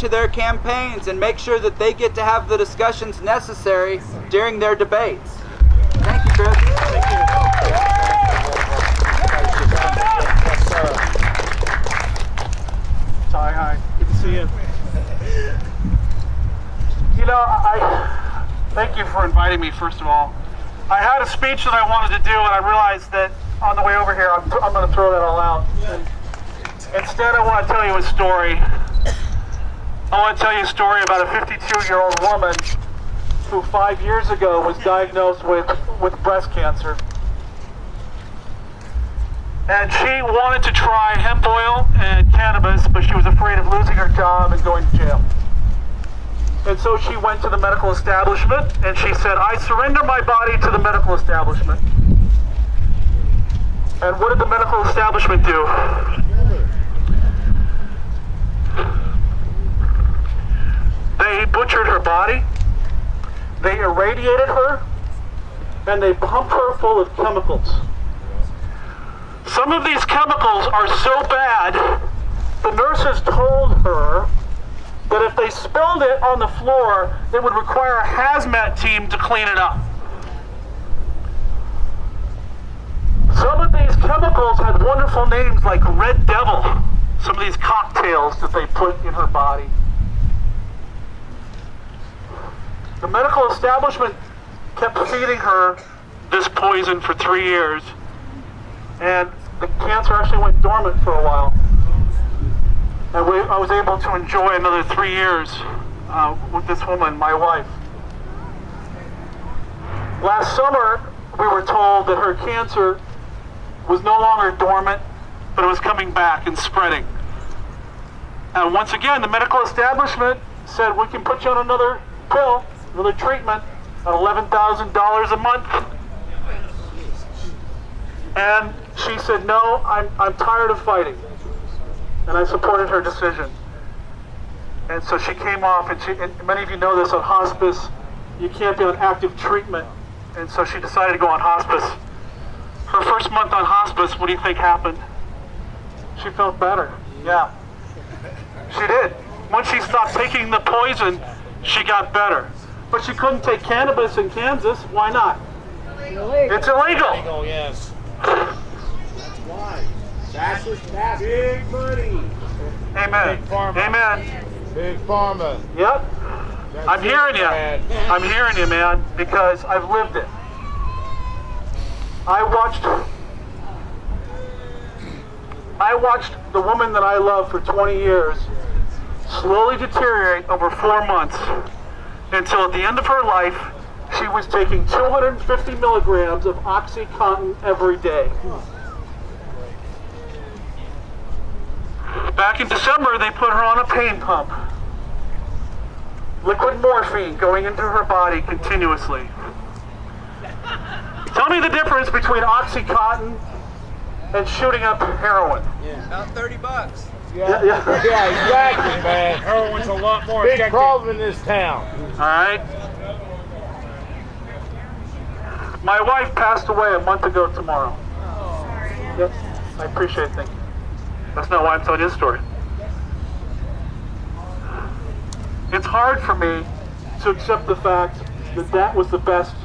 to their campaigns and make sure that they get to have the discussions necessary during their debates. Thank you, Chris. Thank you. Hi. Good to see you. You know, I thank you for inviting me, first of all. I had a speech that I wanted to do, and I realized that on the way over here, I'm going to throw that all out. And instead, I want to tell you a story. I want to tell you a story about a 52-year-old woman who 5 years ago was diagnosed with breast cancer. And she wanted to try hemp oil and cannabis, but she was afraid of losing her job and going to jail. And so she went to the medical establishment and she said, I surrender my body to the medical establishment. And what did the medical establishment do? They butchered her body, they irradiated her, and they pumped her full of chemicals. Some of these chemicals are so bad, the nurses told her that if they spilled it on the floor, it would require a hazmat team to clean it up. Some of these chemicals had wonderful names like Red Devil, some of these cocktails that they put in her body. The medical establishment kept feeding her this poison for 3 years, and the cancer actually went dormant for a while. And I was able to enjoy another 3 years with this woman, my wife. Last summer, we were told that her cancer was no longer dormant, but it was coming back and spreading. And once again, the medical establishment said, we can put you on another pill, another treatment, at $11,000 a month. And she said, no, I'm tired of fighting. And I supported her decision. And so she came off, and many of you know this, on hospice, you can't be on active treatment. And so she decided to go on hospice. Her first month on hospice, what do you think happened? She felt better. Yeah. She did. Once she stopped taking the poison, she got better. But she couldn't take cannabis in Kansas. Why not? It's illegal. Illegal, yes. Why? That's what's happening. Big money. Amen. Big pharma. Amen. Big pharma. Yep. That's I'm hearing you. bad. I'm hearing you, man, because I've lived it. I watched the woman that I love for 20 years slowly deteriorate over 4 months until at the end of her life, she was taking 250 milligrams of OxyContin every day. Back in December, they put her on a pain pump. Liquid morphine going into her body continuously. Tell me the difference between OxyContin and shooting up heroin. About $30. Yeah, exactly, man. Heroin's a lot more Big addictive. problem in this town. All right? My wife passed away a month ago tomorrow. Yep, I appreciate it. Thank you. That's not why I'm telling you this story. It's hard for me to accept the fact that that was the best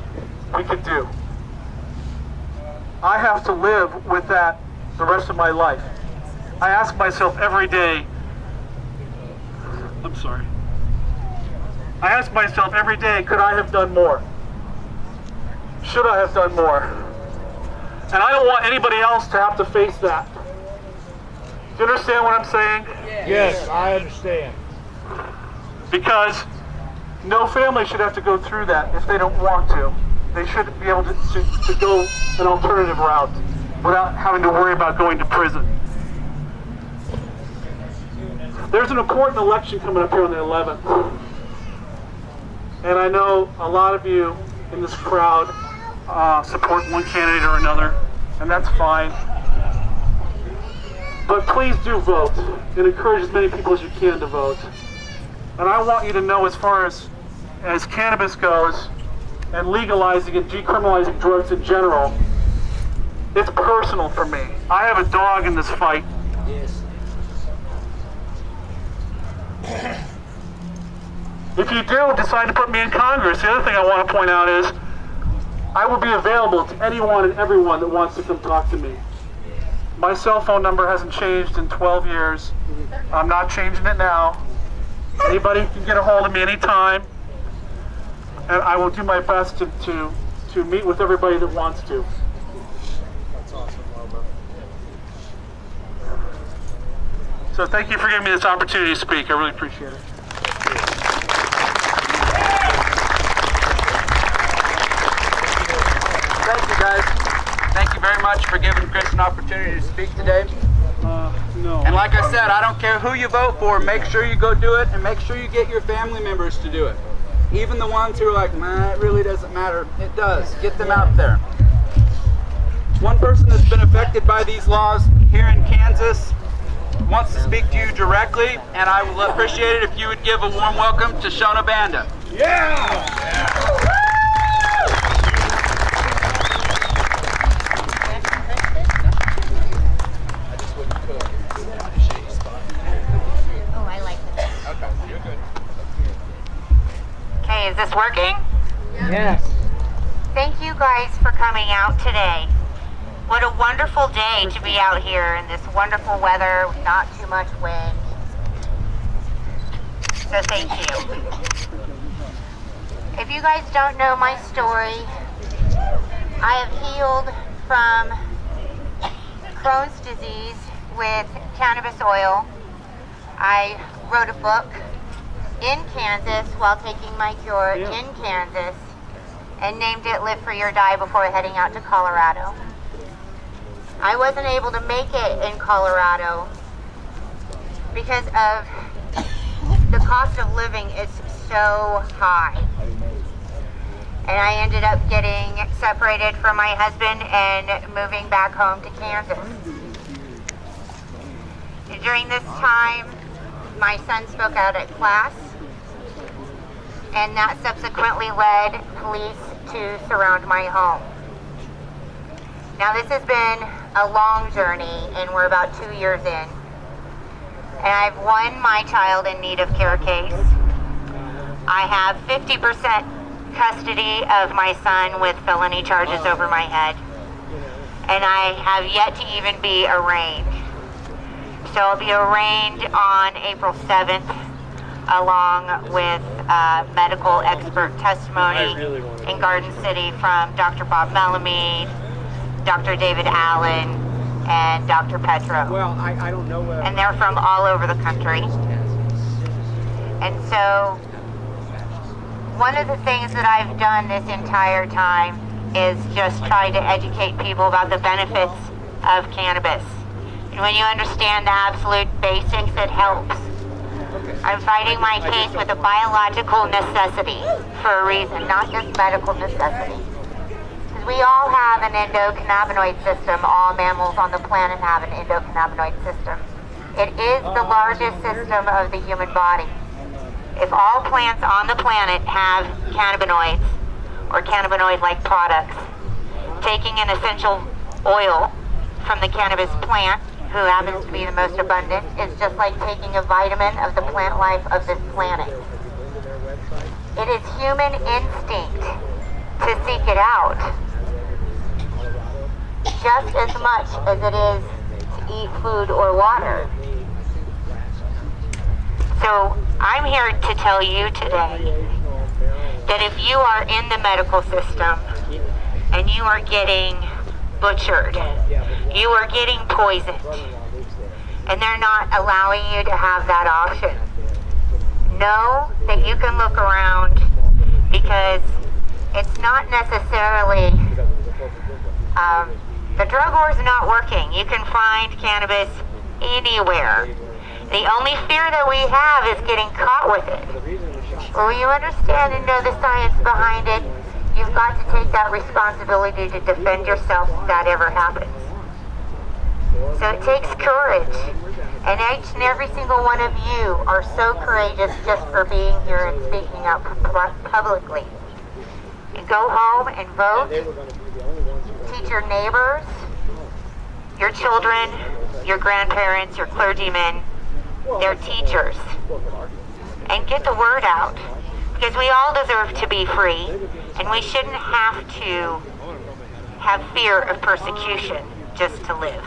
we could do. I have to live with that the rest of my life. I ask myself every day, I'm sorry. I ask myself every day, could I have done more? Should I have done more? And I don't want anybody else to have to face that. Do you understand what I'm saying? Yes, I understand. Because no family should have to go through that if they don't want to. They should be able to go an alternative route without having to worry about going to prison. There's an important election coming up here on the 11th. And I know a lot of you in this crowd support one candidate or another, and that's fine. But please do vote and encourage as many people as you can to vote. And I want you to know, as far as cannabis goes, and legalizing and decriminalizing drugs in general, it's personal for me. I have a dog in this fight. Yes. If you do decide to put me in Congress, the other thing I want to point out is I will be available to anyone and everyone that wants to come talk to me. My cell phone number hasn't changed in 12 years. I'm not changing it now. Anybody can get a hold of me anytime, and I will do my best to meet with everybody that wants to. So thank you for giving me this opportunity to speak. I really appreciate it. Thank you, guys. Thank you very much for giving Chris an opportunity to speak today. No. And like I said, I don't care who you vote for, make sure you go do it, and make sure you get your family members to do it. Even the ones who are like, man, it really doesn't matter. It does. Get them out there. One person that's been affected by these laws here in Kansas wants to speak to you directly, and I will appreciate it if you would give a warm welcome to Shona Banda. Okay, is this working? Yes. Thank you guys for coming out today. What a wonderful day to be out here in this wonderful weather, not too much wind. So thank you. If you guys don't know my story, I have healed from Crohn's disease with cannabis oil. I wrote a book in Kansas while taking my cure in Kansas and named it Live Free or Die before heading out to Colorado. I wasn't able to make it in Colorado because of the cost of living is so high. And I ended up getting separated from my husband and moving back home to Kansas. During this time, my son spoke out at class, and that subsequently led police to surround my home. Now this has been a long journey, and we're about 2 years in. And I've won my child in need of care case. I have 50% custody of my son with felony charges over my head. And I have yet to even be arraigned. So I'll be arraigned on April 7th, along with medical expert testimony in Garden City from Dr. Bob Melamede, Dr. David Allen, and Dr. Petro. Well, I don't know. And they're from all over the country. And so, one of the things that I've done this entire time is just try to educate people about the benefits of cannabis. And when you understand the absolute basics, it helps. I'm fighting my case with a biological necessity for a reason, not just medical necessity. Because we all have an endocannabinoid system. All mammals on the planet have an endocannabinoid system. It is the largest system of the human body. If all plants on the planet have cannabinoids or cannabinoid-like products, taking an essential oil from the cannabis plant, who happens to be the most abundant, is just like taking a vitamin of the plant life of this planet. It is human instinct to seek it out, just as much as it is to eat food or water. So I'm here to tell you today that if you are in the medical system and you are getting butchered, you are getting poisoned, and they're not allowing you to have that option, know that you can look around, because it's not necessarily, the drug war is not working. You can find cannabis anywhere. The only fear that we have is getting caught with it. Well, you understand and know the science behind it, you've got to take that responsibility to defend yourself if that ever happens. So it takes courage. And each and every single one of you are so courageous just for being here and speaking up publicly. And go home and vote. Teach your neighbors, your children, your grandparents, your clergymen, their teachers, and get the word out. Because we all deserve to be free, and we shouldn't have to have fear of persecution just to live.